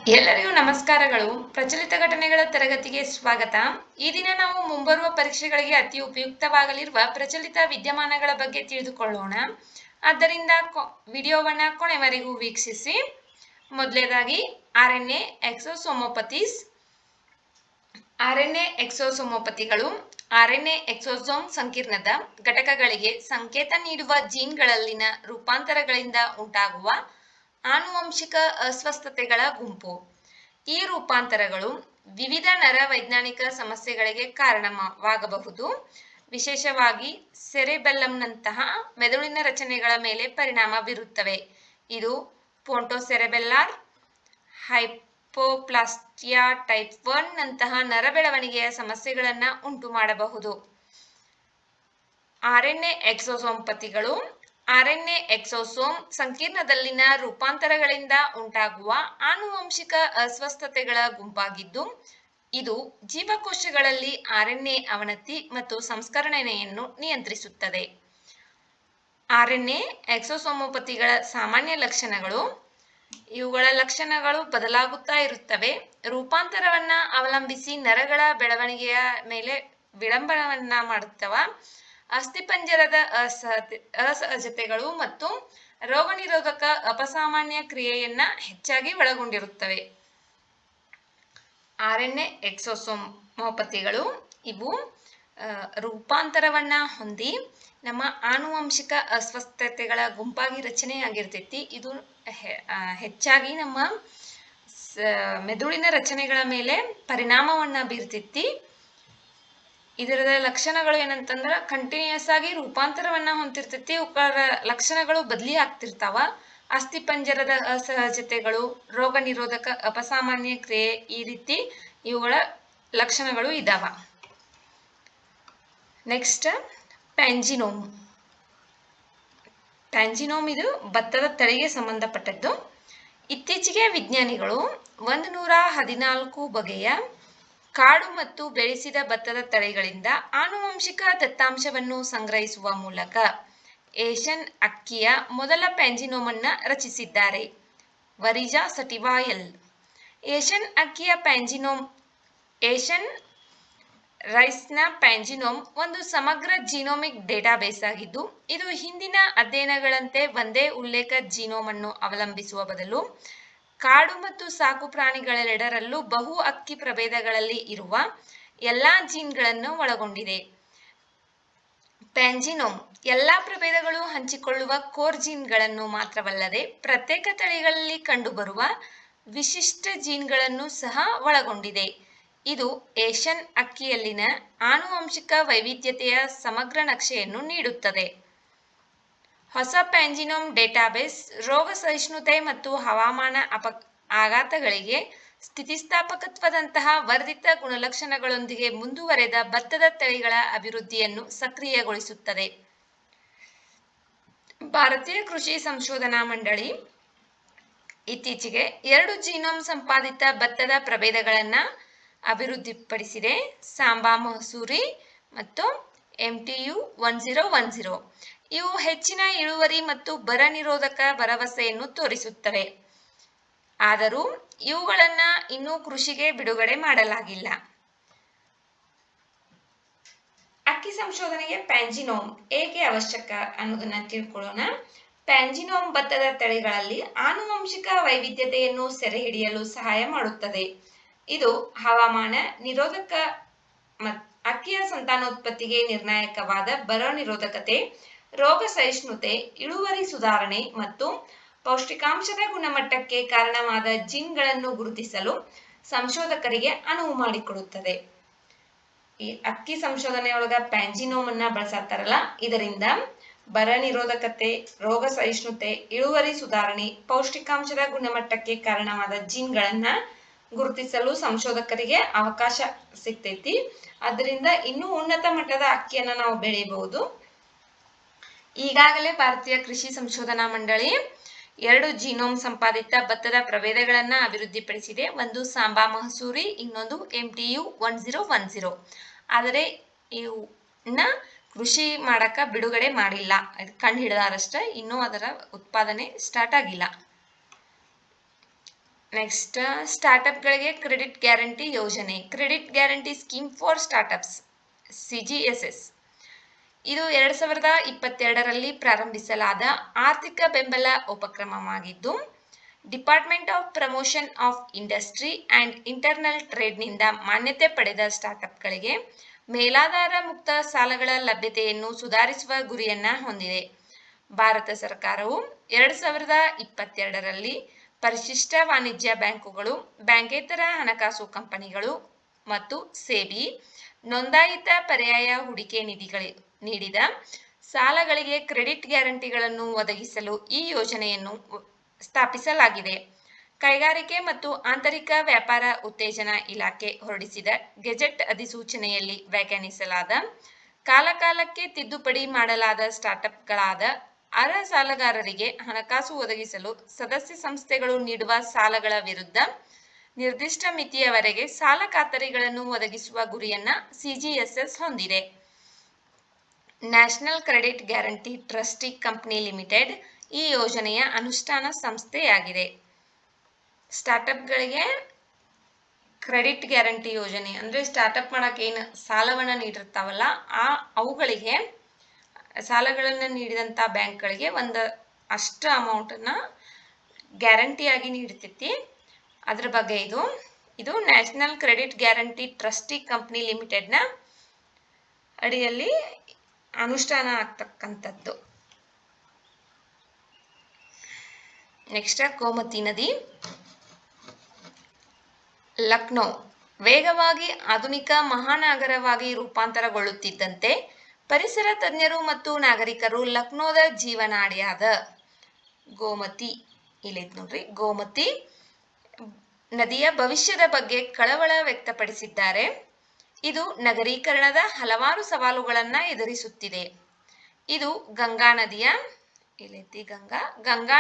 ಎಲ್ಲರಿಗೂ ನಮಸ್ಕಾರಗಳು. ಪ್ರಚಲಿತ ಘಟನೆಗಳ ತರಗತಿಗೆ ಸ್ವಾಗತ. ಈ ದಿನ ನಾವು ಮುಂಬರುವ ಪರೀಕ್ಷೆಗಳಿಗೆ ಅತಿ ಉಪಯುಕ್ತವಾಗಲಿರುವ ಪ್ರಚಲಿತ ವಿದ್ಯಮಾನಗಳ ಬಗ್ಗೆ ತಿಳಿದುಕೊಳ್ಳೋಣ. ಆದ್ದರಿಂದ ವಿಡಿಯೋವನ್ನ ಕೊನೆವರೆಗೂ ವೀಕ್ಷಿಸಿ. ಮೊದಲನೇದಾಗಿ ಆರ್ಎನ್ಎ ಎಕ್ಸೋಸೋಮೋಪತೀಸ್. ಆರ್ಎನ್ಎ ಎಕ್ಸೋಸೋಮೋಪತಿಗಳು ಆರ್ಎನ್ಎ ಎಕ್ಸೋಸೋಮ್ ಸಂಕೀರ್ಣದ ಘಟಕಗಳಿಗೆ ಸಂಕೇತ ನೀಡುವ ಜೀನ್ಗಳಲ್ಲಿನ ರೂಪಾಂತರಗಳಿಂದ ಉಂಟಾಗುವ ಆನುವಂಶಿಕ ಅಸ್ವಸ್ಥತೆಗಳ ಗುಂಪು. ಈ ರೂಪಾಂತರಗಳು ವಿವಿಧ ನರವೈಜ್ಞಾನಿಕ ಸಮಸ್ಯೆಗಳಿಗೆ ಕಾರಣವಾಗಬಹುದು. ವಿಶೇಷವಾಗಿ ಸೆರೆಬೆಲ್ಲಂನಂತಹ ಮೆದುಳಿನ ರಚನೆಗಳ ಮೇಲೆ ಪರಿಣಾಮ ಬೀರುತ್ತವೆ. ಇದು ಪೊಂಟೋಸೆರೆಬೆಲ್ಲಾರ್ ಹೈಪೋಪ್ಲಾಸ್ಟಿಯಾ ಟೈಪ್ 1 ನಂತಹ ನರ ಬೆಳವಣಿಗೆಯ ಸಮಸ್ಯೆಗಳನ್ನು ಉಂಟು ಮಾಡಬಹುದು. ಆರ್ಎನ್ಎ ಎಕ್ಸೋಸೋಮೋಪತಿಗಳು ಆರ್ಎನ್ಎ ಎಕ್ಸೋಸೋಮ್ ಸಂಕೀರ್ಣದಲ್ಲಿನ ರೂಪಾಂತರಗಳಿಂದ ಉಂಟಾಗುವ ಆನುವಂಶಿಕ ಅಸ್ವಸ್ಥತೆಗಳ ಗುಂಪಾಗಿದ್ದು, ಇದು ಜೀವಕೋಶಗಳಲ್ಲಿ ಆರ್ಎನ್ಎ ಅವನತಿ ಮತ್ತು ಸಂಸ್ಕರಣೆಯನ್ನು ನಿಯಂತ್ರಿಸುತ್ತದೆ. ಆರ್ಎನ್ಎ ಎಕ್ಸೋಸೋಮೋಪತಿಗಳ ಸಾಮಾನ್ಯ ಲಕ್ಷಣಗಳು. ಇವುಗಳ ಲಕ್ಷಣಗಳು ಬದಲಾಗುತ್ತಾ ಇರುತ್ತವೆ. ರೂಪಾಂತರವನ್ನ ಅವಲಂಬಿಸಿ ನರಗಳ ಬೆಳವಣಿಗೆಯ ಮೇಲೆ ವಿಳಂಬವನ್ನ ಮಾಡುತ್ತವೆ. ಅಸ್ಥಿಪಂಜರದ ಅಸಹಜತೆಗಳು ಮತ್ತು ರೋಗನಿರೋಧಕ ಅಪಸಾಮಾನ್ಯ ಕ್ರಿಯೆಯನ್ನ ಹೆಚ್ಚಾಗಿ ಒಳಗೊಂಡಿರುತ್ತವೆ. ಆರ್ಎನ್ಎ ಎಕ್ಸೋಸೋಮೋಪತಿಗಳು ಇವು ರೂಪಾಂತರವನ್ನ ಹೊಂದಿ ನಮ್ಮ ಆನುವಂಶಿಕ ಅಸ್ವಸ್ಥತೆಗಳ ಗುಂಪಾಗಿ ರಚನೆಯಾಗಿರ್ತೈತಿ. ಇದು ಹೆಚ್ಚಾಗಿ ನಮ್ಮ ಮೆದುಳಿನ ರಚನೆಗಳ ಮೇಲೆ ಪರಿಣಾಮವನ್ನ ಬೀರ್ತೈತಿ. ಇದರ ಲಕ್ಷಣಗಳು ಏನಂತಂದ್ರ ಕಂಟಿನ್ಯೂಸ್ ಆಗಿ ರೂಪಾಂತರವನ್ನ ಹೊಂದಿರ್ತೈತಿ. ಇವುಗಳ ಲಕ್ಷಣಗಳು ಬದಲಿ ಆಗ್ತಿರ್ತಾವ. ಅಸ್ಥಿಪಂಜರದ ಅಸಹಜತೆಗಳು, ರೋಗ ನಿರೋಧಕ ಅಪಸಾಮಾನ್ಯ ಕ್ರಿಯೆ, ಈ ರೀತಿ ಇವುಗಳ ಲಕ್ಷಣಗಳು ಇದಾವ. ನೆಕ್ಸ್ಟ್ ಪ್ಯಾಂಜಿನೋಮ್. ಪ್ಯಾಂಜಿನೋಮ್ ಇದು ಭತ್ತದ ತಳಿಗೆ ಸಂಬಂಧಪಟ್ಟದ್ದು. ಇತ್ತೀಚೆಗೆ ವಿಜ್ಞಾನಿಗಳು 114 ಬಗೆಯ ಕಾಡು ಮತ್ತು ಬೆಳೆಸಿದ ಭತ್ತದ ತಳಿಗಳಿಂದ ಆನುವಂಶಿಕ ದತ್ತಾಂಶವನ್ನು ಸಂಗ್ರಹಿಸುವ ಮೂಲಕ ಏಷ್ಯನ್ ಅಕ್ಕಿಯ ಮೊದಲ ಪ್ಯಾಂಜಿನೋಮ್ ಅನ್ನು ರಚಿಸಿದ್ದಾರೆ. ವರಿಜಾ ಸಟಿವಾ ಎಲ್. ಏಷ್ಯನ್ ಅಕ್ಕಿಯ ಪ್ಯಾಂಜಿನೋಮ್ ಏಷ್ಯನ್ ರೈಸ್ನ ಪ್ಯಾಂಜಿನೋಮ್ ಒಂದು ಸಮಗ್ರ ಜೀನೋಮಿಕ್ ಡೇಟಾಬೇಸ್ ಆಗಿದ್ದು, ಇದು ಹಿಂದಿನ ಅಧ್ಯಯನಗಳಂತೆ ಒಂದೇ ಉಲ್ಲೇಖ ಜೀನೋಮ್ ಅನ್ನು ಅವಲಂಬಿಸುವ ಬದಲು ಕಾಡು ಮತ್ತು ಸಾಕು ಪ್ರಾಣಿಗಳೆರಡರಲ್ಲೂ ಬಹು ಅಕ್ಕಿ ಪ್ರಭೇದಗಳಲ್ಲಿ ಇರುವ ಎಲ್ಲಾ ಜೀನ್ಗಳನ್ನು ಒಳಗೊಂಡಿದೆ. ಪ್ಯಾಂಜಿನೋಮ್ ಎಲ್ಲಾ ಪ್ರಭೇದಗಳು ಹಂಚಿಕೊಳ್ಳುವ ಕೋರ್ ಜೀನ್ಗಳನ್ನು ಮಾತ್ರವಲ್ಲದೆ ಪ್ರತ್ಯೇಕ ತಳಿಗಳಲ್ಲಿ ಕಂಡುಬರುವ ವಿಶಿಷ್ಟ ಜೀನ್ಗಳನ್ನು ಸಹ ಒಳಗೊಂಡಿದೆ. ಇದು ಏಷ್ಯನ್ ಅಕ್ಕಿಯಲ್ಲಿನ ಆನುವಂಶಿಕ ವೈವಿಧ್ಯತೆಯ ಸಮಗ್ರ ನಕ್ಷೆಯನ್ನು ನೀಡುತ್ತದೆ. ಹೊಸ ಪ್ಯಾಂಜಿನೋಮ್ ಡೇಟಾಬೇಸ್ ರೋಗ ಸಹಿಷ್ಣುತೆ ಮತ್ತು ಹವಾಮಾನ ಆಘಾತಗಳಿಗೆ ಸ್ಥಿತಿಸ್ಥಾಪಕತ್ವದಂತಹ ವರ್ಧಿತ ಗುಣಲಕ್ಷಣಗಳೊಂದಿಗೆ ಮುಂದುವರೆದ ಭತ್ತದ ತಳಿಗಳ ಅಭಿವೃದ್ಧಿಯನ್ನು ಸಕ್ರಿಯಗೊಳಿಸುತ್ತದೆ. ಭಾರತೀಯ ಕೃಷಿ ಸಂಶೋಧನಾ ಮಂಡಳಿ ಇತ್ತೀಚೆಗೆ 2 ಜೀನೋಮ್ ಸಂಪಾದಿತ ಭತ್ತದ ಪ್ರಭೇದಗಳನ್ನು ಅಭಿವೃದ್ಧಿಪಡಿಸಿದೆ. ಸಾಂಬಾ ಮಹಸೂರಿ ಮತ್ತು MTU 1010. ಇವು ಹೆಚ್ಚಿನ ಇಳುವರಿ ಮತ್ತು ಬರ ನಿರೋಧಕ ಭರವಸೆಯನ್ನು ತೋರಿಸುತ್ತವೆ. ಆದರೂ ಇವುಗಳನ್ನು ಇನ್ನೂ ಕೃಷಿಗೆ ಬಿಡುಗಡೆ ಮಾಡಲಾಗಿಲ್ಲ. ಅಕ್ಕಿ ಸಂಶೋಧನೆಗೆ ಪ್ಯಾಂಜಿನೋಮ್ ಏಕೆ ಅವಶ್ಯಕ ಅನ್ನೋದನ್ನ ತಿಳ್ಕೊಳ್ಳೋಣ. ಪ್ಯಾಂಜಿನೋಮ್ ಭತ್ತದ ತಳಿಗಳಲ್ಲಿ ಆನುವಂಶಿಕ ವೈವಿಧ್ಯತೆಯನ್ನು ಸೆರೆಹಿಡಿಯಲು ಸಹಾಯ ಮಾಡುತ್ತದೆ. ಇದು ಹವಾಮಾನ ನಿರೋಧಕ ಅಕ್ಕಿಯ ಸಂತಾನೋತ್ಪತ್ತಿಗೆ ನಿರ್ಣಾಯಕವಾದ ಬರ ನಿರೋಧಕತೆ, ರೋಗ ಸಹಿಷ್ಣುತೆ, ಇಳುವರಿ ಸುಧಾರಣೆ ಮತ್ತು ಪೌಷ್ಟಿಕಾಂಶದ ಗುಣಮಟ್ಟಕ್ಕೆ ಕಾರಣವಾದ ಜೀನ್ಗಳನ್ನು ಗುರುತಿಸಲು ಸಂಶೋಧಕರಿಗೆ ಅನುವು ಮಾಡಿಕೊಡುತ್ತದೆ. ಈ ಅಕ್ಕಿ ಸಂಶೋಧನೆಯೊಳಗ ಪ್ಯಾಂಜಿನೋಮ್ ಅನ್ನ ಬಳಸತ್ತಾರಲ್ಲ, ಇದರಿಂದ ಬರ ನಿರೋಧಕತೆ, ರೋಗ ಸಹಿಷ್ಣುತೆ, ಇಳುವರಿ ಸುಧಾರಣೆ, ಪೌಷ್ಟಿಕಾಂಶದ ಗುಣಮಟ್ಟಕ್ಕೆ ಕಾರಣವಾದ ಜೀನ್ಗಳನ್ನ ಗುರುತಿಸಲು ಸಂಶೋಧಕರಿಗೆ ಅವಕಾಶ ಸಿಗ್ತೈತಿ. ಅದರಿಂದ ಇನ್ನೂ ಉನ್ನತ ಮಟ್ಟದ ಅಕ್ಕಿಯನ್ನ ನಾವು ಬೆಳೆಯಬಹುದು. ಈಗಾಗಲೇ ಭಾರತೀಯ ಕೃಷಿ ಸಂಶೋಧನಾ ಮಂಡಳಿ 2 ಜೀನೋಮ್ ಸಂಪಾದಿತ ಭತ್ತದ ಪ್ರಭೇದಗಳನ್ನ ಅಭಿವೃದ್ಧಿಪಡಿಸಿದೆ. ಒಂದು ಸಾಂಬಾ ಮಹಸೂರಿ, ಇನ್ನೊಂದು MTU 1010. ಆದರೆ ಇವನ್ನ ಕೃಷಿ ಮಾಡಕ ಬಿಡುಗಡೆ ಮಾಡಿಲ್ಲ, ಕಂಡು ಹಿಡಿದಾರಷ್ಟೇ, ಇನ್ನೂ ಅದರ ಉತ್ಪಾದನೆ ಸ್ಟಾರ್ಟ್ ಆಗಿಲ್ಲ. ನೆಕ್ಸ್ಟ್ ಸ್ಟಾರ್ಟ್ಅಪ್ಗಳಿಗೆ ಕ್ರೆಡಿಟ್ ಗ್ಯಾರಂಟಿ ಯೋಜನೆ, credit guarantee scheme for startups CGSS. ಇದು 2022ರಲ್ಲಿ ಪ್ರಾರಂಭಿಸಲಾದ ಆರ್ಥಿಕ ಬೆಂಬಲ ಉಪಕ್ರಮವಾಗಿದ್ದು department of promotion of industry and internal ಟ್ರೇಡ್ನಿಂದ ಮಾನ್ಯತೆ ಪಡೆದ ಸ್ಟಾರ್ಟ್ಅಪ್ಗಳಿಗೆ ಮೇಲಾಧಾರ ಮುಕ್ತ ಸಾಲಗಳ ಲಭ್ಯತೆಯನ್ನು ಸುಧಾರಿಸುವ ಗುರಿಯನ್ನು ಹೊಂದಿದೆ. ಭಾರತ ಸರ್ಕಾರವು 2022ರಲ್ಲಿ ಪರಿಶಿಷ್ಟ ವಾಣಿಜ್ಯ ಬ್ಯಾಂಕುಗಳು, ಬ್ಯಾಂಕೇತರ ಹಣಕಾಸು ಕಂಪನಿಗಳು ಮತ್ತು ಸೆಬಿ ನೋಂದಾಯಿತ ಪರ್ಯಾಯ ಹೂಡಿಕೆ ನಿಧಿಗಳು ನೀಡಿದ ಸಾಲಗಳಿಗೆ ಕ್ರೆಡಿಟ್ ಗ್ಯಾರಂಟಿಗಳನ್ನು ಒದಗಿಸಲು ಈ ಯೋಜನೆಯನ್ನು ಸ್ಥಾಪಿಸಲಾಗಿದೆ. ಕೈಗಾರಿಕೆ ಮತ್ತು ಆಂತರಿಕ ವ್ಯಾಪಾರ ಉತ್ತೇಜನ ಇಲಾಖೆ ಹೊರಡಿಸಿದ ಗೆಜೆಟ್ ಅಧಿಸೂಚನೆಯಲ್ಲಿ ವ್ಯಾಖ್ಯಾನಿಸಲಾದ ಕಾಲಕಾಲಕ್ಕೆ ತಿದ್ದುಪಡಿ ಮಾಡಲಾದ ಸ್ಟಾರ್ಟ್ಅಪ್ಗಳಾದ ಅರ್ಹ ಸಾಲಗಾರರಿಗೆ ಹಣಕಾಸು ಒದಗಿಸಲು ಸದಸ್ಯ ಸಂಸ್ಥೆಗಳು ನೀಡುವ ಸಾಲಗಳ ವಿರುದ್ಧ ನಿರ್ದಿಷ್ಟ ಮಿತಿಯವರೆಗೆ ಸಾಲ ಖಾತರಿಗಳನ್ನು ಒದಗಿಸುವ ಗುರಿಯನ್ನ CGSS ಹೊಂದಿದೆ. National credit guarantee trustee company limited ಈ ಯೋಜನೆಯ ಅನುಷ್ಠಾನ ಸಂಸ್ಥೆಯಾಗಿದೆ. ಸ್ಟಾರ್ಟ್ಅಪ್ಗಳಿಗೆ ಕ್ರೆಡಿಟ್ ಗ್ಯಾರಂಟಿ ಯೋಜನೆ ಅಂದರೆ ಸ್ಟಾರ್ಟ್ಅಪ್ ಮಾಡೋಕೆ ಏನು ಸಾಲವನ್ನು ನೀಡಿರ್ತಾವಲ್ಲ ಅವುಗಳಿಗೆ ಸಾಲಗಳನ್ನು ನೀಡಿದಂಥ ಬ್ಯಾಂಕ್ಗಳಿಗೆ ಒಂದು ಅಷ್ಟು ಅಮೌಂಟನ್ನು ಗ್ಯಾರಂಟಿಯಾಗಿ ನೀಡ್ತೈತಿ. ಅದ್ರ ಬಗ್ಗೆ ಇದು national credit guarantee trustee company ಲಿಮಿಟೆಡ್ನ ಅಡಿಯಲ್ಲಿ ಅನುಷ್ಠಾನ ಆಗ್ತಕ್ಕಂಥದ್ದು. ನೆಕ್ಸ್ಟ್ ಗೋಮತಿ ನದಿ. ಲಕ್ನೋ ವೇಗವಾಗಿ ಆಧುನಿಕ ಮಹಾನಗರವಾಗಿ ರೂಪಾಂತರಗೊಳ್ಳುತ್ತಿದ್ದಂತೆ ಪರಿಸರ ತಜ್ಞರು ಮತ್ತು ನಾಗರಿಕರು ಲಕ್ನೋದ ಜೀವನಾಡಿಯಾದ ಗೋಮತಿ ಗೋಮತಿ ನದಿಯ ಭವಿಷ್ಯದ ಬಗ್ಗೆ ಕಳವಳ ವ್ಯಕ್ತಪಡಿಸಿದ್ದಾರೆ. ಇದು ನಗರೀಕರಣದ ಹಲವಾರು ಸವಾಲುಗಳನ್ನು ಎದುರಿಸುತ್ತಿದೆ. ಇದು ಗಂಗಾ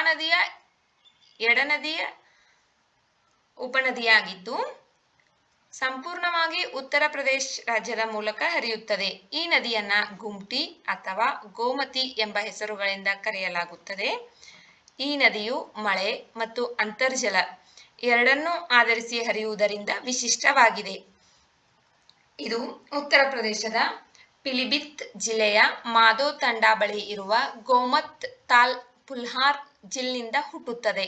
ನದಿಯ ಎಡನದಿಯ ಉಪನದಿಯಾಗಿದ್ದು ಸಂಪೂರ್ಣವಾಗಿ ಉತ್ತರ ಪ್ರದೇಶ ರಾಜ್ಯದ ಮೂಲಕ ಹರಿಯುತ್ತದೆ. ಈ ನದಿಯನ್ನ ಗುಮ್ಟಿ ಅಥವಾ ಗೋಮತಿ ಎಂಬ ಹೆಸರುಗಳಿಂದ ಕರೆಯಲಾಗುತ್ತದೆ. ಈ ನದಿಯು ಮಳೆ ಮತ್ತು ಅಂತರ್ಜಲ ಎರಡನ್ನೂ ಆಧರಿಸಿ ಹರಿಯುವುದರಿಂದ ವಿಶಿಷ್ಟವಾಗಿದೆ. ಇದು ಉತ್ತರ ಪ್ರದೇಶದ ಪಿಲಿಭಿತ್ ಜಿಲ್ಲೆಯ ಮಾಧೋ ತಂಡಾ ಬಳಿ ಇರುವ ಗೋಮತ್ ತಾಲ್ ಪುಲ್ಹಾರ್ ಜಿಲ್ನಿಂದ ಹುಟ್ಟುತ್ತದೆ.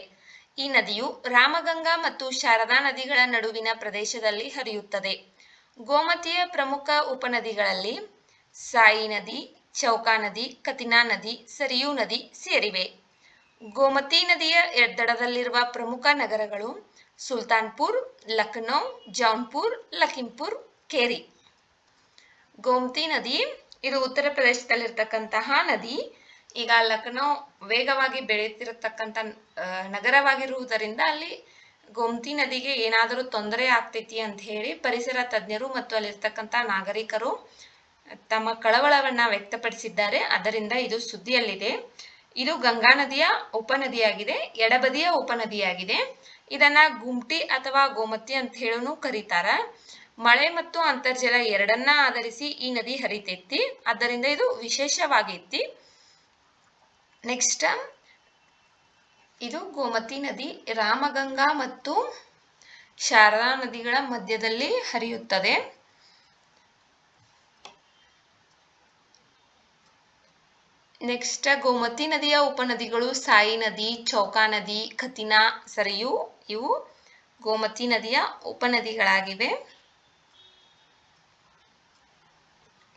ಈ ನದಿಯು ರಾಮಗಂಗಾ ಮತ್ತು ಶಾರದಾ ನದಿಗಳ ನಡುವಿನ ಪ್ರದೇಶದಲ್ಲಿ ಹರಿಯುತ್ತದೆ. ಗೋಮತಿಯ ಪ್ರಮುಖ ಉಪನದಿಗಳಲ್ಲಿ ಸಾಯಿ ನದಿ, ಚೌಕಾ ನದಿ, ಕತಿನಾ ನದಿ, ಸರಿಯೂ ನದಿ ಸೇರಿವೆ. ಗೋಮತಿ ನದಿಯ ದಡದಲ್ಲಿರುವ ಪ್ರಮುಖ ನಗರಗಳು ಸುಲ್ತಾನ್ಪುರ್, ಲಖನೌ, ಜೌನ್ಪುರ್, ಲಖೀಂಪುರ್ ಖೇರಿ. ಗೋಮತಿ ನದಿ ಇದು ಉತ್ತರ ಪ್ರದೇಶದಲ್ಲಿರ್ತಕ್ಕಂತಹ ನದಿ. ಈಗ ಲಖನೌ ವೇಗವಾಗಿ ಬೆಳೆಯುತ್ತಿರತಕ್ಕಂಥ ನಗರವಾಗಿರುವುದರಿಂದ ಅಲ್ಲಿ ಗೋಮತಿ ನದಿಗೆ ಏನಾದರೂ ತೊಂದರೆ ಆಗ್ತೈತಿ ಅಂತ ಹೇಳಿ ಪರಿಸರ ತಜ್ಞರು ಮತ್ತು ಅಲ್ಲಿರ್ತಕ್ಕಂಥ ನಾಗರಿಕರು ತಮ್ಮ ಕಳವಳವನ್ನ ವ್ಯಕ್ತಪಡಿಸಿದ್ದಾರೆ. ಅದರಿಂದ ಇದು ಸುದ್ದಿಯಲ್ಲಿದೆ. ಇದು ಗಂಗಾ ನದಿಯ ಉಪನದಿಯಾಗಿದೆ, ಎಡಬದಿಯ ಉಪನದಿಯಾಗಿದೆ. ಇದನ್ನ ಗುಮ್ಟಿ ಅಥವಾ ಗೋಮತಿ ಅಂತ ಹೇಳೂ ಕರೀತಾರ. ಮಳೆ ಮತ್ತು ಅಂತರ್ಜಲ ಎರಡನ್ನ ಆಧರಿಸಿ ಈ ನದಿ ಹರಿತೈತಿ. ಆದ್ದರಿಂದ ಇದು ವಿಶೇಷವಾಗೈತಿ. ನೆಕ್ಸ್ಟ್ ಇದು ಗೋಮತಿ ನದಿ ರಾಮಗಂಗಾ ಮತ್ತು ಶಾರದಾ ನದಿಗಳ ಮಧ್ಯದಲ್ಲಿ ಹರಿಯುತ್ತದೆ. ನೆಕ್ಸ್ಟ್ ಗೋಮತಿ ನದಿಯ ಉಪನದಿಗಳು ಸಾಯಿ ನದಿ, ಚೌಕಾ ನದಿ, ಖತಿನಾ, ಸರಿಯೂ ಇವು ಗೋಮತಿ ನದಿಯ ಉಪನದಿಗಳಾಗಿವೆ.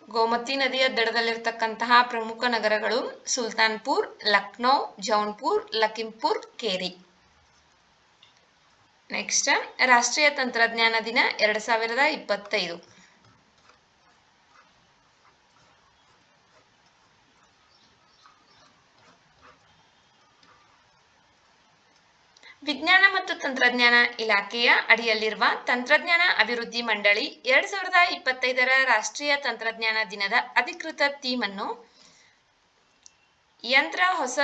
ಗೋಮತಿ ನದಿಯ ದಡದಲ್ಲಿರ್ತಕ್ಕಂತಹ ಪ್ರಮುಖ ನಗರಗಳು ಸುಲ್ತಾನ್ಪುರ್, ಲಕ್ನೌ, ಜೌನ್ಪುರ್, ಲಖೀಂಪುರ್ ಖೇರಿ. ನೆಕ್ಸ್ಟ್ ರಾಷ್ಟ್ರೀಯ ತಂತ್ರಜ್ಞಾನ ದಿನ 2025. ವಿಜ್ಞಾನ ಮತ್ತು ತಂತ್ರಜ್ಞಾನ ಇಲಾಖೆಯ ಅಡಿಯಲ್ಲಿರುವ ತಂತ್ರಜ್ಞಾನ ಅಭಿವೃದ್ಧಿ ಮಂಡಳಿ 2025ರ ರಾಷ್ಟ್ರೀಯ ತಂತ್ರಜ್ಞಾನ ದಿನದ ಅಧಿಕೃತ ಥೀಮ್ ಅನ್ನು ಯಂತ್ರ ಹೊಸ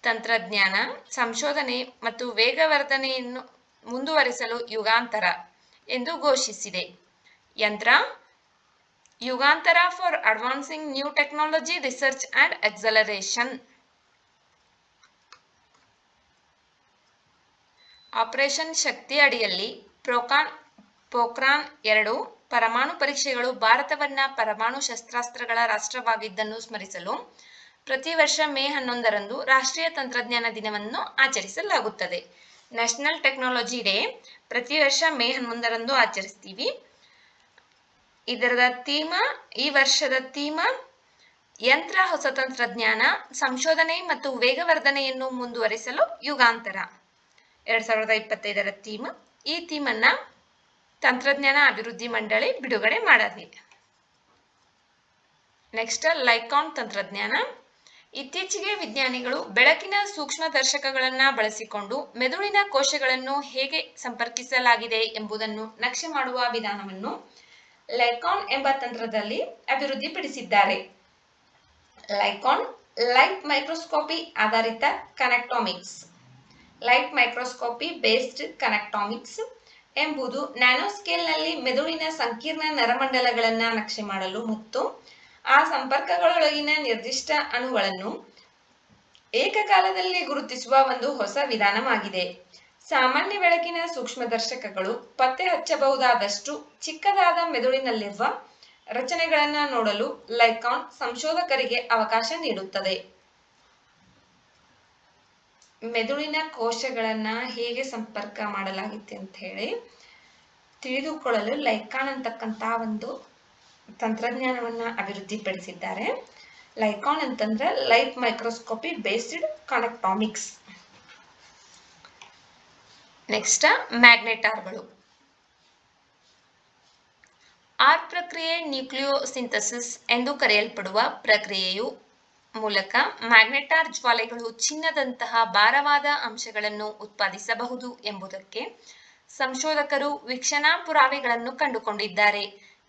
ತಂತ್ರಜ್ಞಾನ ಸಂಶೋಧನೆ ಮತ್ತು ವೇಗವರ್ಧನೆಯನ್ನು ಮುಂದುವರಿಸಲು ಯುಗಾಂತರ ಎಂದು ಘೋಷಿಸಿದೆ. Yugantar for advancing new technology research and acceleration. Operation Shakti ಅಡಿಯಲ್ಲಿ ಪೋಖ್ರಾನ್ 2 ಪರಮಾಣು ಪರೀಕ್ಷೆಗಳು ಭಾರತವನ್ನ ಪರಮಾಣು ಶಸ್ತ್ರಾಸ್ತ್ರಗಳ ರಾಷ್ಟ್ರವಾಗಿದ್ದನ್ನು ಸ್ಮರಿಸಲು ಪ್ರತಿ ವರ್ಷ ಮೇ 11ರಂದು ರಾಷ್ಟ್ರೀಯ ತಂತ್ರಜ್ಞಾನ ದಿನವನ್ನು ಆಚರಿಸಲಾಗುತ್ತದೆ. ನ್ಯಾಷನಲ್ ಟೆಕ್ನಾಲಜಿ ಡೇ ಪ್ರತಿ ವರ್ಷ ಮೇ 11ರಂದು ಆಚರಿಸ್ತೀವಿ. ಈ ವರ್ಷದ ಥೀಮ ಯಂತ್ರ ಹೊಸ ತಂತ್ರಜ್ಞಾನ ಸಂಶೋಧನೆ ಮತ್ತು ವೇಗವರ್ಧನೆಯನ್ನು ಮುಂದುವರಿಸಲು ಯುಗಾಂತರ. 2025ರ ಥೀಮ್. ಈ ಥೀಮನ್ನ ತಂತ್ರಜ್ಞಾನ ಅಭಿವೃದ್ಧಿ ಮಂಡಳಿ ಬಿಡುಗಡೆ ಮಾಡಿದೆ. ನೆಕ್ಸ್ಟ್ ಲೈಕಾನ್ ತಂತ್ರಜ್ಞಾನ. ಇತ್ತೀಚೆಗೆ ವಿಜ್ಞಾನಿಗಳು ಬೆಳಕಿನ ಸೂಕ್ಷ್ಮದರ್ಶಕಗಳನ್ನು ಬಳಸಿಕೊಂಡು ಮೆದುಳಿನ ಕೋಶಗಳನ್ನು ಹೇಗೆ ಸಂಪರ್ಕಿಸಲಾಗಿದೆ ಎಂಬುದನ್ನು ನಕ್ಷೆ ಮಾಡುವ ವಿಧಾನವನ್ನು ಲೈಕಾನ್ ಎಂಬ ತಂತ್ರದಲ್ಲಿ ಅಭಿವೃದ್ಧಿಪಡಿಸಿದ್ದಾರೆ. ಲೈಕಾನ್ ಲೈಟ್ ಮೈಕ್ರೋಸ್ಕೋಪಿ ಆಧಾರಿತ ಕನೆಕ್ಟೋಮಿಕ್ಸ್. ಲೈಟ್ ಮೈಕ್ರೋಸ್ಕೋಪಿ ಬೇಸ್ಡ್ ಕನೆಕ್ಟೋಮಿಕ್ಸ್ ಎಂಬುದು ನ್ಯಾನೋಸ್ಕೇಲ್ನಲ್ಲಿ ಮೆದುಳಿನ ಸಂಕೀರ್ಣ ನರಮಂಡಲಗಳನ್ನು ನಕ್ಷೆ ಮಾಡಲು ಮತ್ತು ಆ ಸಂಪರ್ಕಗಳೊಳಗಿನ ನಿರ್ದಿಷ್ಟ ಅಣುಗಳನ್ನು ಏಕಕಾಲದಲ್ಲಿ ಗುರುತಿಸುವ ಒಂದು ಹೊಸ ವಿಧಾನವಾಗಿದೆ. ಸಾಮಾನ್ಯ ಬೆಳಕಿನ ಸೂಕ್ಷ್ಮದರ್ಶಕಗಳು ಪತ್ತೆ ಹಚ್ಚಬಹುದಾದಷ್ಟು ಚಿಕ್ಕದಾದ ಮೆದುಳಿನಲ್ಲಿರುವ ರಚನೆಗಳನ್ನು ನೋಡಲು ಲೈಕಾನ್ ಸಂಶೋಧಕರಿಗೆ ಅವಕಾಶ ನೀಡುತ್ತದೆ. ಮೆದುಳಿನ ಕೋಶಗಳನ್ನ ಹೇಗೆ ಸಂಪರ್ಕ ಮಾಡಲಾಗುತ್ತೆ ಅಂತ ಹೇಳಿ ತಿಳಿದುಕೊಳ್ಳಲು ಲೈಕಾನ್ ಅಂತಕ್ಕಂಥ ಒಂದು ತಂತ್ರಜ್ಞಾನವನ್ನ ಅಭಿವೃದ್ಧಿಪಡಿಸಿದ್ದಾರೆ. ಲೈಕಾನ್ ಅಂತಂದ್ರೆ light microscopy based connectomics. Next ಮ್ಯಾಗ್ನೆಟಾರ್ಗಳು. ಆರ್ ಪ್ರಕ್ರಿಯೆ ನ್ಯೂಕ್ಲಿಯೋಸಿಂಥಸಿಸ್ ಎಂದು ಕರೆಯಲ್ಪಡುವ ಪ್ರಕ್ರಿಯೆಯು ಮೂಲಕ ಮ್ಯಾಗ್ನೆಟಾರ್ ಜ್ವಾಲೆಗಳು ಚಿನ್ನದಂತಹ ಭಾರವಾದ ಅಂಶಗಳನ್ನು ಉತ್ಪಾದಿಸಬಹುದು ಎಂಬುದಕ್ಕೆ ಸಂಶೋಧಕರು ವೀಕ್ಷಣಾ ಪುರಾವೆಗಳನ್ನು ಕಂಡುಕೊಂಡಿದ್ದಾರೆ.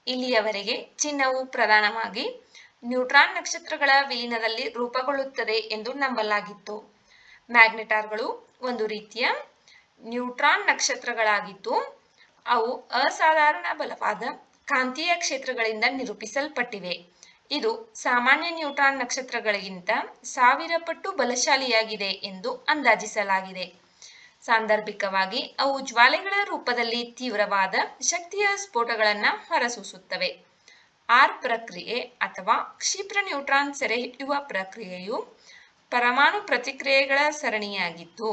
ಇಲ್ಲಿಯವರೆಗೆ ಚಿನ್ನವು ಪ್ರಧಾನವಾಗಿ ನ್ಯೂಟ್ರಾನ್ ನಕ್ಷತ್ರಗಳ ವಿಲೀನದಲ್ಲಿ ರೂಪುಗೊಳ್ಳುತ್ತದೆ ಎಂದು ನಂಬಲಾಗಿತ್ತು. ಮ್ಯಾಗ್ನೆಟಾರ್ಗಳು ಒಂದು ರೀತಿಯ ನ್ಯೂಟ್ರಾನ್ ನಕ್ಷತ್ರಗಳಾಗಿದ್ದು ಅವು ಅಸಾಧಾರಣ ಬಲವಾದ ಕಾಂತೀಯ ಕ್ಷೇತ್ರಗಳಿಂದ ನಿರೂಪಿಸಲ್ಪಟ್ಟಿವೆ. ಇದು ಸಾಮಾನ್ಯ ನ್ಯೂಟ್ರಾನ್ ನಕ್ಷತ್ರಗಳಿಗಿಂತ 1000 ಪಟ್ಟು ಬಲಶಾಲಿಯಾಗಿದೆ ಎಂದು ಅಂದಾಜಿಸಲಾಗಿದೆ. ಸಾಂದರ್ಭಿಕವಾಗಿ ಅವು ಜ್ವಾಲೆಗಳ ರೂಪದಲ್ಲಿ ತೀವ್ರವಾದ ಶಕ್ತಿಯ ಸ್ಫೋಟಗಳನ್ನು ಹೊರಸೂಸುತ್ತವೆ. ಆರ್ ಪ್ರಕ್ರಿಯೆ ಅಥವಾ ಕ್ಷಿಪ್ರ ನ್ಯೂಟ್ರಾನ್ ಸೆರೆಹಿಡಿಯುವ ಪ್ರಕ್ರಿಯೆಯು ಪರಮಾಣು ಪ್ರತಿಕ್ರಿಯೆಗಳ ಸರಣಿಯಾಗಿದ್ದು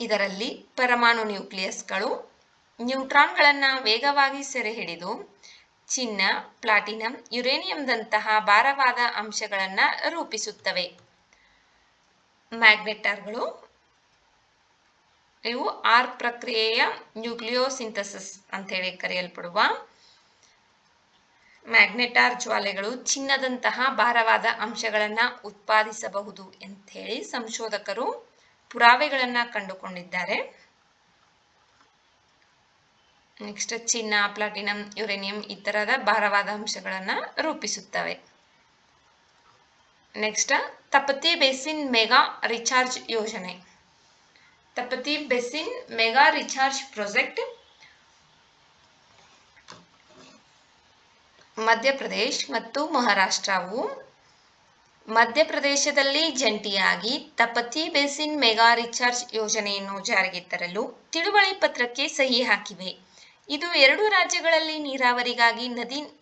ಇದರಲ್ಲಿ ಪರಮಾಣು ನ್ಯೂಕ್ಲಿಯಸ್ಗಳು ನ್ಯೂಟ್ರಾನ್ಗಳನ್ನು ವೇಗವಾಗಿ ಸೆರೆಹಿಡಿದು ಚಿನ್ನ, ಪ್ಲಾಟಿನಂ, ಯುರೇನಿಯಂದಂತಹ ಭಾರವಾದ ಅಂಶಗಳನ್ನು ರೂಪಿಸುತ್ತವೆ. ಮ್ಯಾಗ್ನೆಟಾರ್ಗಳು ಇವು ಆರ್ ಪ್ರಕ್ರಿಯೆಯ ನ್ಯೂಕ್ಲಿಯೋಸಿಂಥಸಿಸ್ ಅಂತೇಳಿ ಕರೆಯಲ್ಪಡುವ ಮ್ಯಾಗ್ನೆಟಾರ್ ಜ್ವಾಲೆಗಳು ಚಿನ್ನದಂತಹ ಭಾರವಾದ ಅಂಶಗಳನ್ನು ಉತ್ಪಾದಿಸಬಹುದು ಅಂತ ಹೇಳಿ ಸಂಶೋಧಕರು ಪುರಾವೆಗಳನ್ನು ಕಂಡುಕೊಂಡಿದ್ದಾರೆ. ನೆಕ್ಸ್ಟ್ ಚಿನ್ನ, ಪ್ಲಾಟಿನಂ, ಯುರೇನಿಯಂ ಈ ತರಹದ ಭಾರವಾದ ಅಂಶಗಳನ್ನು ರೂಪಿಸುತ್ತವೆ. Next Tapti basin mega recharge ಯೋಜನೆ. Tapti basin mega recharge project Madhya Pradesh ಮತ್ತು ಮಹಾರಾಷ್ಟ್ರವು ಮಧ್ಯಪ್ರದೇಶದಲ್ಲಿ ಜಂಟಿಯಾಗಿ ತಪತಿ ಬೇಸಿನ್ ಮೆಗಾ ರಿಚಾರ್ಜ್ ಯೋಜನೆಯನ್ನು ಜಾರಿಗೆ ತರಲು ತಿಳುವಳಿ ಪತ್ರಕ್ಕೆ ಸಹಿ ಹಾಕಿವೆ. ಇದು 2 ರಾಜ್ಯಗಳಲ್ಲಿ ನೀರಾವರಿಗಾಗಿ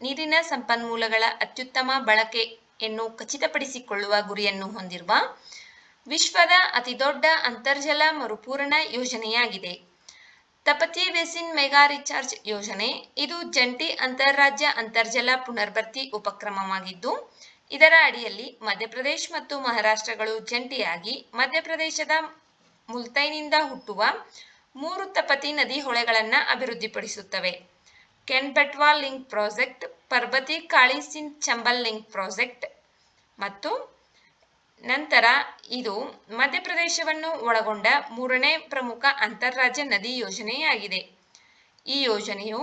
ನೀರಿನ ಸಂಪನ್ಮೂಲಗಳ ಅತ್ಯುತ್ತಮ ಬಳಕೆಯನ್ನು ಖಚಿತಪಡಿಸಿಕೊಳ್ಳುವ ಗುರಿಯನ್ನು ಹೊಂದಿರುವ ವಿಶ್ವದ ಅತಿದೊಡ್ಡ ಅಂತರ್ಜಲ ಮರುಪೂರಣ ಯೋಜನೆಯಾಗಿದೆ. ತಪತಿ ಬೇಸಿನ್ ಮೆಗಾ ರಿಚಾರ್ಜ್ ಯೋಜನೆ ಇದು ಜಂಟಿ ಅಂತಾರಾಜ್ಯ ಅಂತರ್ಜಲ ಪುನರ್ಭರ್ತಿ ಉಪಕ್ರಮವಾಗಿದ್ದು ಇದರ ಅಡಿಯಲ್ಲಿ ಮಧ್ಯಪ್ರದೇಶ ಮತ್ತು ಮಹಾರಾಷ್ಟ್ರಗಳು ಜಂಟಿಯಾಗಿ ಮಧ್ಯಪ್ರದೇಶದ ಮುಲ್ತೈನಿಂದ ಹುಟ್ಟುವ 3 ತಪತಿ ನದಿ ಹೊಳೆಗಳನ್ನು ಅಭಿವೃದ್ಧಿಪಡಿಸುತ್ತವೆ. Ken Betwa link project, Parbati Kali Sindh Chambal link project ಮತ್ತು ನಂತರ ಇದು ಮಧ್ಯಪ್ರದೇಶವನ್ನು ಒಳಗೊಂಡ 3ನೇ ಪ್ರಮುಖ ಅಂತಾರಾಜ್ಯ ನದಿ ಯೋಜನೆಯಾಗಿದೆ. ಈ ಯೋಜನೆಯು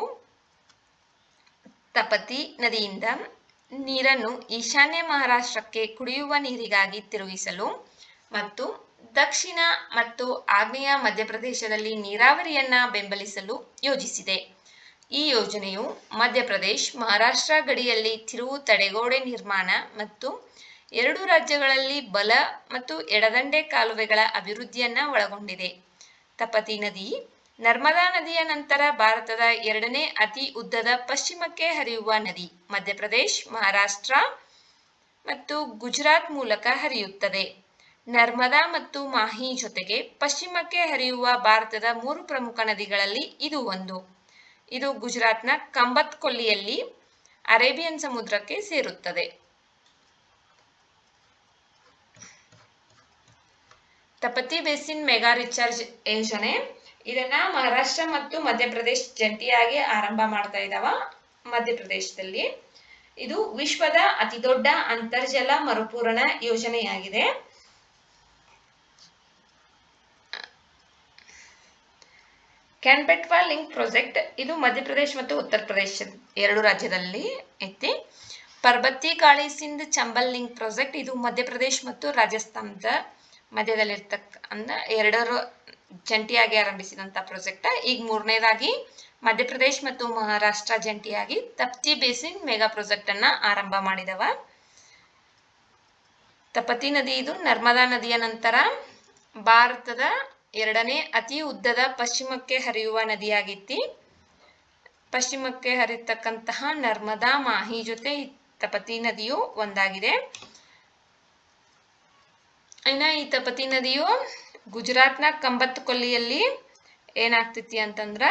ತಪತಿ ನದಿಯಿಂದ ನೀರನ್ನು ಈಶಾನ್ಯ ಮಹಾರಾಷ್ಟ್ರಕ್ಕೆ ಕುಡಿಯುವ ನೀರಿಗಾಗಿ ತಿರುಗಿಸಲು ಮತ್ತು ದಕ್ಷಿಣ ಮತ್ತು ಆಗ್ನೇಯ ಮಧ್ಯಪ್ರದೇಶದಲ್ಲಿ ನೀರಾವರಿಯನ್ನ ಬೆಂಬಲಿಸಲು ಯೋಜಿಸಿದೆ. ಈ ಯೋಜನೆಯು ಮಧ್ಯಪ್ರದೇಶ್ ಮಹಾರಾಷ್ಟ್ರ ಗಡಿಯಲ್ಲಿ ತಿರುವು ತಡೆಗೋಡೆ ನಿರ್ಮಾಣ ಮತ್ತು 2 ರಾಜ್ಯಗಳಲ್ಲಿ ಬಲ ಮತ್ತು ಎಡದಂಡೆ ಕಾಲುವೆಗಳ ಅಭಿವೃದ್ಧಿಯನ್ನ ಒಳಗೊಂಡಿದೆ. ತಪತಿ ನದಿ ನರ್ಮದಾ ನದಿಯ ನಂತರ ಭಾರತದ ಎರಡನೇ ಅತಿ ಉದ್ದದ ಪಶ್ಚಿಮಕ್ಕೆ ಹರಿಯುವ ನದಿ. ಮಧ್ಯಪ್ರದೇಶ್, ಮಹಾರಾಷ್ಟ್ರ ಮತ್ತು ಗುಜರಾತ್ ಮೂಲಕ ಹರಿಯುತ್ತದೆ. ನರ್ಮದಾ ಮತ್ತು ಮಾಹಿ ಜೊತೆಗೆ ಪಶ್ಚಿಮಕ್ಕೆ ಹರಿಯುವ ಭಾರತದ 3 ಪ್ರಮುಖ ನದಿಗಳಲ್ಲಿ ಇದು ಒಂದು. ಇದು ಗುಜರಾತ್ನ ಕಂಬತ್ ಕೊಲ್ಲಿಯಲ್ಲಿ ಅರೇಬಿಯನ್ ಸಮುದ್ರಕ್ಕೆ ಸೇರುತ್ತದೆ. ತಪತಿ ಬೇಸಿನ್ ಮೆಗಾ ರಿಚಾರ್ಜ್ ಯೋಜನೆ ಇದನ್ನ ಮಹಾರಾಷ್ಟ್ರ ಮತ್ತು ಮಧ್ಯಪ್ರದೇಶ ಜಂಟಿಯಾಗಿ ಆರಂಭ ಮಾಡ್ತಾ ಇದ್ದಾವ. ಮಧ್ಯಪ್ರದೇಶದಲ್ಲಿ ಇದು ವಿಶ್ವದ ಅತಿ ದೊಡ್ಡ ಅಂತರ್ಜಲ ಮರುಪೂರಣ ಯೋಜನೆಯಾಗಿದೆ. ಕ್ಯಾನ್ಬೆಟ್ವಾ ಲಿಂಕ್ ಪ್ರಾಜೆಕ್ಟ್ ಇದು ಮಧ್ಯಪ್ರದೇಶ ಮತ್ತು ಉತ್ತರ ಪ್ರದೇಶ 2 ರಾಜ್ಯದಲ್ಲಿ ಐತಿ. ಪರ್ಬತಿ ಕಾಳಿ ಸಿಂಧ್ ಚಂಬಲ್ ಲಿಂಕ್ ಪ್ರಾಜೆಕ್ಟ್ ಇದು ಮಧ್ಯಪ್ರದೇಶ ಮತ್ತು ರಾಜಸ್ಥಾನದ ಮಧ್ಯದಲ್ಲಿರ್ತಕ್ಕ ಎರಡರ ಜಂಟಿಯಾಗಿ ಆರಂಭಿಸಿದಂತ ಪ್ರಾಜೆಕ್ಟ್. ಈಗ 3ನೇದಾಗಿ ಮಧ್ಯಪ್ರದೇಶ ಮತ್ತು ಮಹಾರಾಷ್ಟ್ರ ಜಂಟಿಯಾಗಿ ತಪ್ತಿ ಬೇಸಿನ್ ಮೆಗಾ ಪ್ರಾಜೆಕ್ಟ್ ಅನ್ನ ಆರಂಭ ಮಾಡಿದವ. ತಪತಿ ನದಿ ಇದು ನರ್ಮದಾ ನದಿಯ ನಂತರ ಭಾರತದ ಎರಡನೇ ಅತಿ ಉದ್ದದ ಪಶ್ಚಿಮಕ್ಕೆ ಹರಿಯುವ ನದಿಯಾಗಿತ್ತು. ಪಶ್ಚಿಮಕ್ಕೆ ಹರಿತಕ್ಕಂತಹ ನರ್ಮದಾ ಮಾಹಿ ಜೊತೆ ತಪತಿ ನದಿಯು ಒಂದಾಗಿದೆ. ಇನ್ನ ಈ ತಪತಿ ನದಿಯು ಗುಜರಾತ್ನ ಕಂಬತ್ ಕೊಲ್ಲಿಯಲ್ಲಿ ಏನಾಗ್ತೈತಿ ಅಂತಂದ್ರ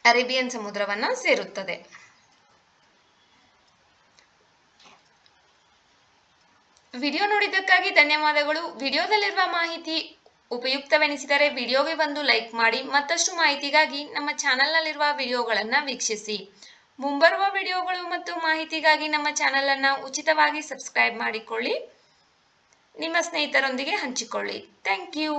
ಅರೇಬಿಯನ್ ಸಮುದ್ರವನ್ನ ಸೇರುತ್ತದೆ. ವಿಡಿಯೋ ನೋಡಿದ್ದಕ್ಕಾಗಿ ಧನ್ಯವಾದಗಳು. ವಿಡಿಯೋದಲ್ಲಿರುವ ಮಾಹಿತಿ ಉಪಯುಕ್ತವೆನಿಸಿದರೆ ವಿಡಿಯೋಗೆ ಒಂದು ಲೈಕ್ ಮಾಡಿ. ಮತ್ತಷ್ಟು ಮಾಹಿತಿಗಾಗಿ ನಮ್ಮ ಚಾನೆಲ್ನಲ್ಲಿರುವ ವಿಡಿಯೋಗಳನ್ನು ವೀಕ್ಷಿಸಿ. ಮುಂಬರುವ ವಿಡಿಯೋಗಳು ಮತ್ತು ಮಾಹಿತಿಗಾಗಿ ನಮ್ಮ ಚಾನೆಲ್ ಅನ್ನು ಉಚಿತವಾಗಿ ಸಬ್ಸ್ಕ್ರೈಬ್ ಮಾಡಿಕೊಳ್ಳಿ. ನಿಮ್ಮ ಸ್ನೇಹಿತರೊಂದಿಗೆ ಹಂಚಿಕೊಳ್ಳಿ. Thank you.